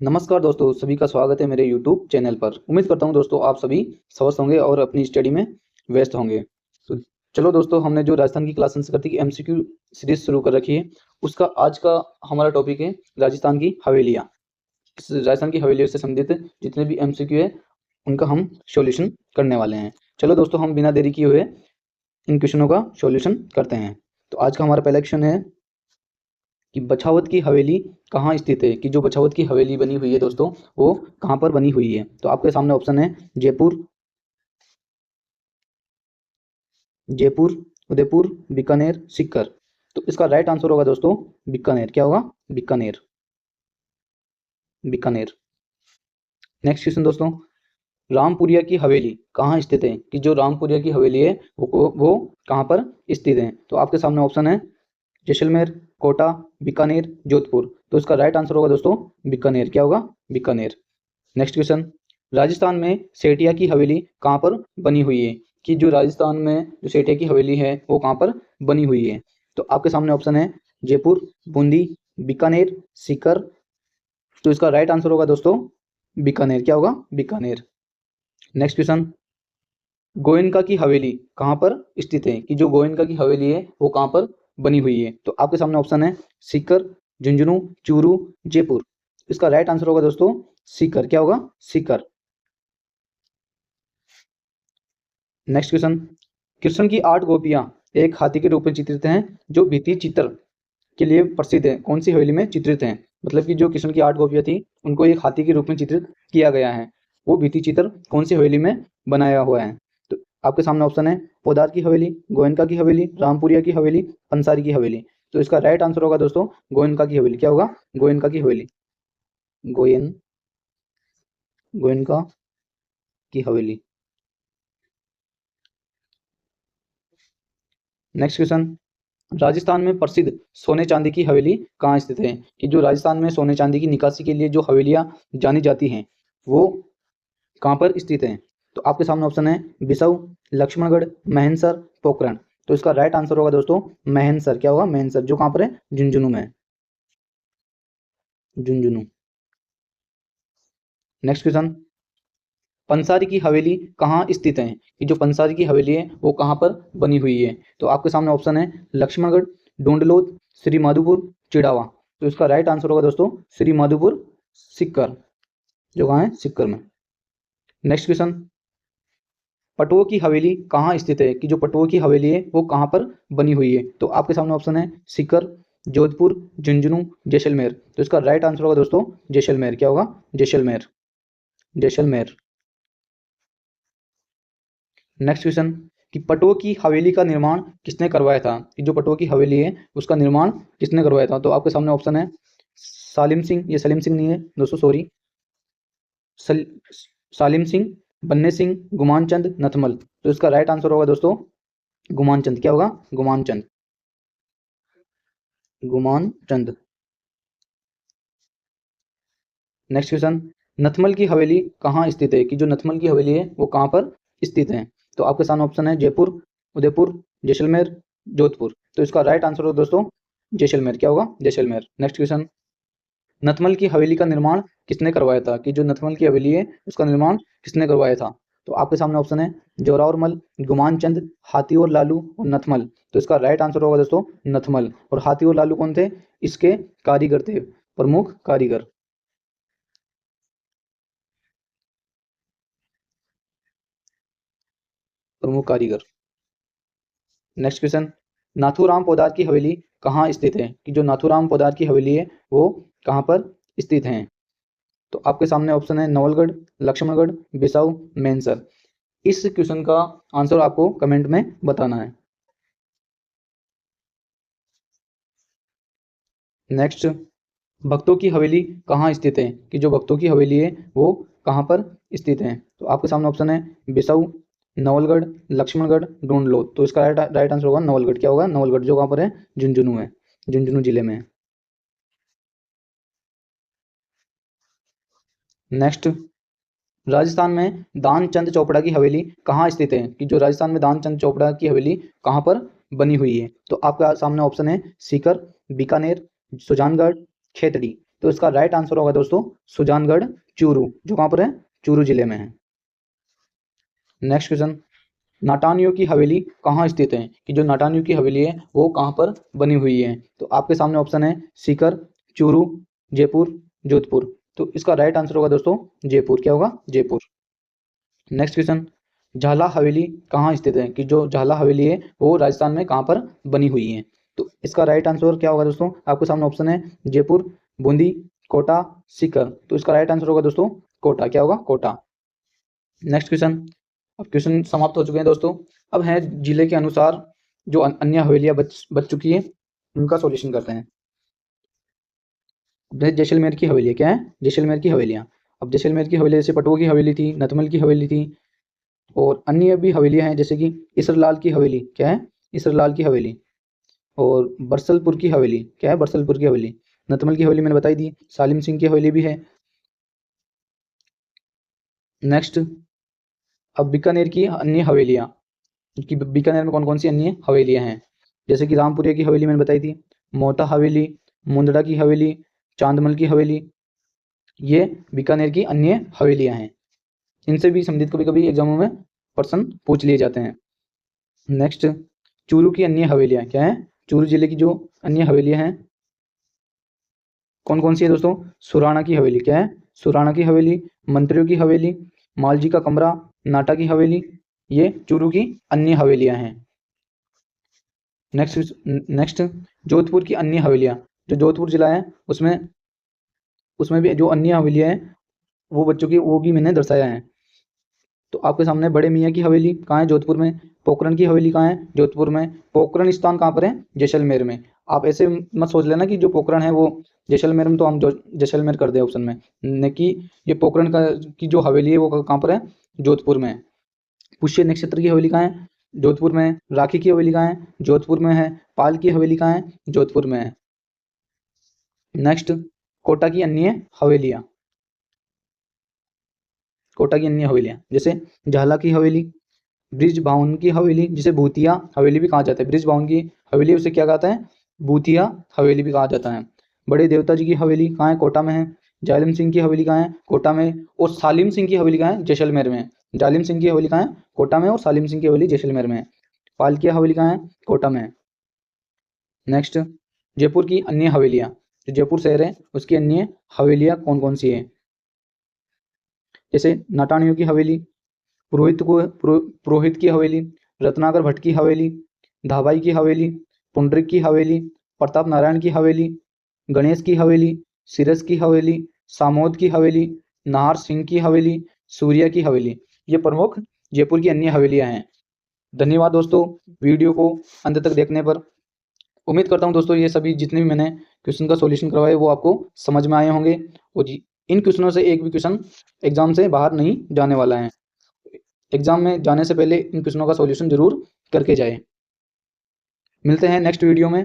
नमस्कार दोस्तों, सभी का स्वागत है मेरे YouTube चैनल पर। उम्मीद करता हूं दोस्तों आप सभी स्वस्थ होंगे और अपनी स्टडी में व्यस्त होंगे। तो चलो दोस्तों, हमने जो राजस्थान की क्लास संस्कृत की MCQ सीरीज शुरू कर रखी है, उसका आज का हमारा टॉपिक है राजस्थान की हवेलियाँ। इस राजस्थान की हवेलियों से संबंधित जितने भी MCQ है उनका हम सॉल्यूशन करने वाले हैं। चलो दोस्तों, हम बिना देरी किए हुए इन क्वेश्चनों का सॉल्यूशन करते हैं। तो आज का हमारा पहला क्वेश्चन है कि बछावत की हवेली कहाँ स्थित है। कि जो बछावत की हवेली बनी हुई है दोस्तों, वो कहाँ पर बनी हुई है। तो आपके सामने ऑप्शन है जयपुर, जयपुर, उदयपुर, बीकानेर, सीकर। तो इसका राइट आंसर होगा दोस्तों बीकानेर। क्या होगा? बीकानेर, बीकानेर। नेक्स्ट क्वेश्चन दोस्तों, रामपुरिया की हवेली कहाँ स्थित है। कि जो रामपुरिया की हवेली है वो कहाँ पर स्थित है। तो आपके सामने ऑप्शन है जैसलमेर, कोटा, बीकानेर, जोधपुर। तो इसका राइट आंसर होगा दोस्तों बीकानेर। क्या होगा? बीकानेर। नेक्स्ट क्वेश्चन, राजस्थान में सेठिया की हवेली कहाँ पर बनी हुई है। कि जो राजस्थान में जो सेठिया की हवेली है वो कहाँ पर बनी हुई है। तो आपके सामने ऑप्शन है जयपुर, बूंदी, बीकानेर, सीकर। तो इसका राइट आंसर होगा दोस्तों बीकानेर। क्या होगा? बीकानेर। नेक्स्ट क्वेश्चन, गोयनका की हवेली कहाँ पर स्थित है। कि जो गोयनका की हवेली है वो कहाँ पर बनी हुई है। तो आपके सामने ऑप्शन है सीकर, झुंझुनू, चूरू, जयपुर। इसका राइट आंसर होगा दोस्तों सीकर। क्या होगा? सीकर। नेक्स्ट क्वेश्चन, कृष्ण की 8 गोपियां एक हाथी के रूप में चित्रित हैं जो भित्ति चित्र के लिए प्रसिद्ध है। कौन सी हवेली में चित्रित हैं। मतलब कि जो कृष्ण की 8 गोपियां थी उनको एक हाथी के रूप में चित्रित किया गया है। वो भित्ति चित्र कौन सी हवेली में बनाया हुआ है। तो आपके सामने ऑप्शन है पोदार की हवेली, गोयनका की हवेली, रामपुरिया की हवेली, पंसारी की हवेली। तो इसका राइट आंसर होगा दोस्तों गोयनका की हवेली। क्या होगा? गोयनका की हवेली, गोयनका की हवेली। नेक्स्ट क्वेश्चन, राजस्थान में प्रसिद्ध सोने चांदी की हवेली कहाँ स्थित है। कि जो राजस्थान में सोने चांदी की निकासी के लिए जो हवेलियां जानी जाती हैं वो कहाँ पर स्थित हैं। तो आपके सामने ऑप्शन है बिसऊ, लक्ष्मणगढ़, महनसर, पोखरण। तो इसका राइट आंसर होगा दोस्तों महनसर। क्या होगा? महनसर, जो कहाँ पर है? झुंझुनू में, झुंझुनू। नेक्स्ट क्वेश्चन, पंसारी की हवेली कहाँ स्थित है। कि जो पंसारी की हवेली है वो कहाँ पर बनी हुई है। तो आपके सामने ऑप्शन है लक्ष्मणगढ़, डोंडलोद, श्री माधोपुर, चिड़ावा। तो इसका राइट आंसर होगा दोस्तों श्री माधोपुर, सिक्कर, जो कहाँ है? सिक्कर में। नेक्स्ट क्वेश्चन, पटुआ की हवेली कहाँ स्थित है। कि जो पटुआ की हवेली है वो कहाँ पर बनी हुई है। तो आपके सामने ऑप्शन है सीकर, जोधपुर, झुंझुनू, जैसलमेर। तो इसका राइट आंसर होगा दोस्तों जैसलमेर। क्या होगा? जैसलमेर, जैसलमेर। नेक्स्ट क्वेश्चन, कि पटुआ की हवेली का निर्माण किसने करवाया था। कि जो पटुआ की हवेली है उसका निर्माण किसने करवाया था। तो आपके सामने ऑप्शन है सालिम सिंह, ये सलीम सिंह नहीं है दोस्तों, सॉरी, सालिम सिंह, बन्ने सिंह, गुमान चंद, नथमल। तो इसका राइट आंसर होगा दोस्तों गुमान चंद। क्या होगा? गुमान चंद, गुमान चंद। नेक्स्ट क्वेश्चन, नथमल की हवेली कहाँ स्थित है। कि जो नथमल की हवेली है वो कहाँ पर स्थित है। तो आपके सामने ऑप्शन है जयपुर, उदयपुर, जैसलमेर, जोधपुर। तो इसका राइट आंसर होगा दोस्तों जैसलमेर। क्या होगा? जैसलमेर। नेक्स्ट क्वेश्चन, नथमल की हवेली का निर्माण किसने करवाया था। कि जो नथमल की हवेली है उसका निर्माण किसने करवाया था। तो आपके सामने ऑप्शन है जोरावर मल, गुमान चंद, हाथी और लालू और नथमल। तो इसका राइट आंसर होगा दोस्तों नथमल। और हाथी और लालू कौन थे? इसके कारीगर थे, प्रमुख कारीगर, प्रमुख कारीगर। नेक्स्ट क्वेश्चन, नाथूराम पोदार की हवेली कहाँ स्थित है। कि जो नाथूराम पोदार की हवेली है वो कहाँ पर स्थित है। तो आपके सामने ऑप्शन है नवलगढ़, लक्ष्मणगढ़, बिसाऊ, मैनसर। इस क्वेश्चन का आंसर आपको कमेंट में बताना है। नेक्स्ट, भक्तों की हवेली कहाँ स्थित है। कि जो भक्तों की हवेली है वो कहाँ पर स्थित है। तो आपके सामने ऑप्शन है बिसाऊ, नवलगढ़, लक्ष्मणगढ़, डोंडलो। तो इसका राइट आंसर होगा नवलगढ़। क्या होगा? नवलगढ़, जो कहाँ पर है? झुंझुनू है, झुंझुनू जिले में है। नेक्स्ट, राजस्थान में दानचंद चोपड़ा की हवेली कहाँ स्थित है। कि जो राजस्थान में दानचंद चोपड़ा की हवेली कहाँ पर बनी हुई है। तो आपका सामने ऑप्शन है सीकर, बीकानेर, सुजानगढ़, खेतड़ी। तो इसका राइट आंसर होगा दोस्तों सुजानगढ़ चूरू, जो कहाँ पर है, चूरू जिले में है। नेक्स्ट क्वेश्चन, नाटानियों की हवेली कहाँ स्थित है, कि जो नाटानियों की हवेली है वो कहाँ पर बनी हुई है। तो आपके सामने ऑप्शन है सीकर, चूरू, जयपुर, जोधपुर। तो इसका राइट आंसर होगा दोस्तों जयपुर। क्या होगा, जयपुर। नेक्स्ट क्वेश्चन, झाला हवेली कहाँ स्थित है, कि जो झाला हवेली है वो राजस्थान में कहाँ पर बनी हुई है। तो इसका राइट आंसर क्या होगा दोस्तों, आपके सामने ऑप्शन है जयपुर, बूंदी, कोटा, सीकर। तो इसका राइट आंसर होगा दोस्तों कोटा। क्या होगा, कोटा। नेक्स्ट क्वेश्चन, अब क्वेश्चन समाप्त हो चुके हैं दोस्तों। अब है जिले के अनुसार जो अन्य हवेलियां बच चुकी है उनका सॉल्यूशन करते हैं। जैसलमेर की हवेली क्या है, जैसलमेर की हवेलियां। अब जैसलमेर की हवेली जैसे पटुआ की हवेली थी, नथमल की हवेली थी, और अन्य भी हवेलियां हैं जैसे कि इसरलाल की हवेली। क्या है, इसरलाल की हवेली। और बरसलपुर की हवेली। क्या है, बरसलपुर की हवेली। नथमल की हवेली मैंने बताई दी। सालिम सिंह की हवेली भी है। नेक्स्ट, अब बीकानेर की अन्य हवेलियां, कि बीकानेर में कौन कौन सी अन्य हवेलियां हैं, जैसे कि रामपुरिया की हवेली मैंने बताई थी, मोटा हवेली, मुंदड़ा की हवेली, चांदमल की हवेली। ये बीकानेर की अन्य हवेलियां हैं। इनसे भी संबंधित कभी कभी एग्जामों में प्रश्न पूछ लिए जाते हैं। नेक्स्ट, चूरू की अन्य हवेलियां क्या है, चूरू जिले की जो अन्य हवेलियां हैं कौन कौन सी है दोस्तों, सुराणा की हवेली। क्या है, सुराणा की हवेली, मंत्रियों की हवेली, मालजी का कमरा, नाटा की हवेली। ये चूरू की अन्य हवेलियां हैं। नेक्स्ट, जोधपुर की अन्य हवेलियां, जो जोधपुर जिला है उसमें भी जो अन्य हवेलियां हैं वो बच्चों की वो भी मैंने दर्शाया है। तो आपके सामने बड़े मियाँ की हवेली कहाँ है, जोधपुर में। पोखरण की हवेली कहाँ है, जोधपुर में। पोखरण स्थान कहाँ पर है, जैसलमेर में। आप ऐसे मत सोच लेना कि जो पोखरण है वो जैसलमेर में, तो हम जो जैसलमेर कर दे ऑप्शन में, न कि ये पोखरण का की जो हवेली है वो कहाँ पर है, जोधपुर में। पुष्य नक्षत्र की हवेली कहाँ है, जोधपुर में। राखी की हवेली कहाँ है, जोधपुर में है। पाल की हवेली कहाँ है, जोधपुर में है। नेक्स्ट, कोटा की अन्य हवेलियां, कोटा की अन्य हवेलियां जैसे झाला की हवेली, ब्रिज भावन की हवेली, जिसे भूतिया हवेली भी कहा जाता है। ब्रिज भावन की हवेली उसे क्या कहता है, भूतिया हवेली भी कहा जाता है। बड़े देवता जी की हवेली कहाँ है, कोटा में है। जालिम सिंह की हवेली कहाँ है, कोटा में। और सालिम सिंह की हवेली कहाँ है, जैसलमेर में। जालिम सिंह की हवेली कहाँ है, कोटा में। और सालिम सिंह की हवेली जैसलमेर में है। पालकिया हवेली कहाँ है, कोटा में है। नेक्स्ट, जयपुर की अन्य हवेलियां, जो जयपुर शहर है उसकी अन्य हवेलियां कौन कौन सी है, जैसे नाटानियों की हवेली, पुरोहित की हवेली, रत्नाकर भट्ट की हवेली, धाबाई की हवेली, पुंडरिक की हवेली, प्रताप नारायण की हवेली, गणेश की हवेली, सिरस की हवेली, सामोद की हवेली, नाहर सिंह की हवेली, सूर्या की हवेली। ये प्रमुख जयपुर की अन्य हवेलियां हैं। धन्यवाद दोस्तों वीडियो को अंत तक देखने पर। उम्मीद करता हूं दोस्तों ये सभी जितने भी मैंने क्वेश्चन का सॉल्यूशन करवाए वो आपको समझ में आए होंगे, और इन क्वेश्चनों से एक भी क्वेश्चन एग्जाम से बाहर नहीं जाने वाला है। एग्जाम में जाने से पहले इन क्वेश्चनों का सॉल्यूशन जरूर करके जाए। मिलते हैं नेक्स्ट वीडियो में।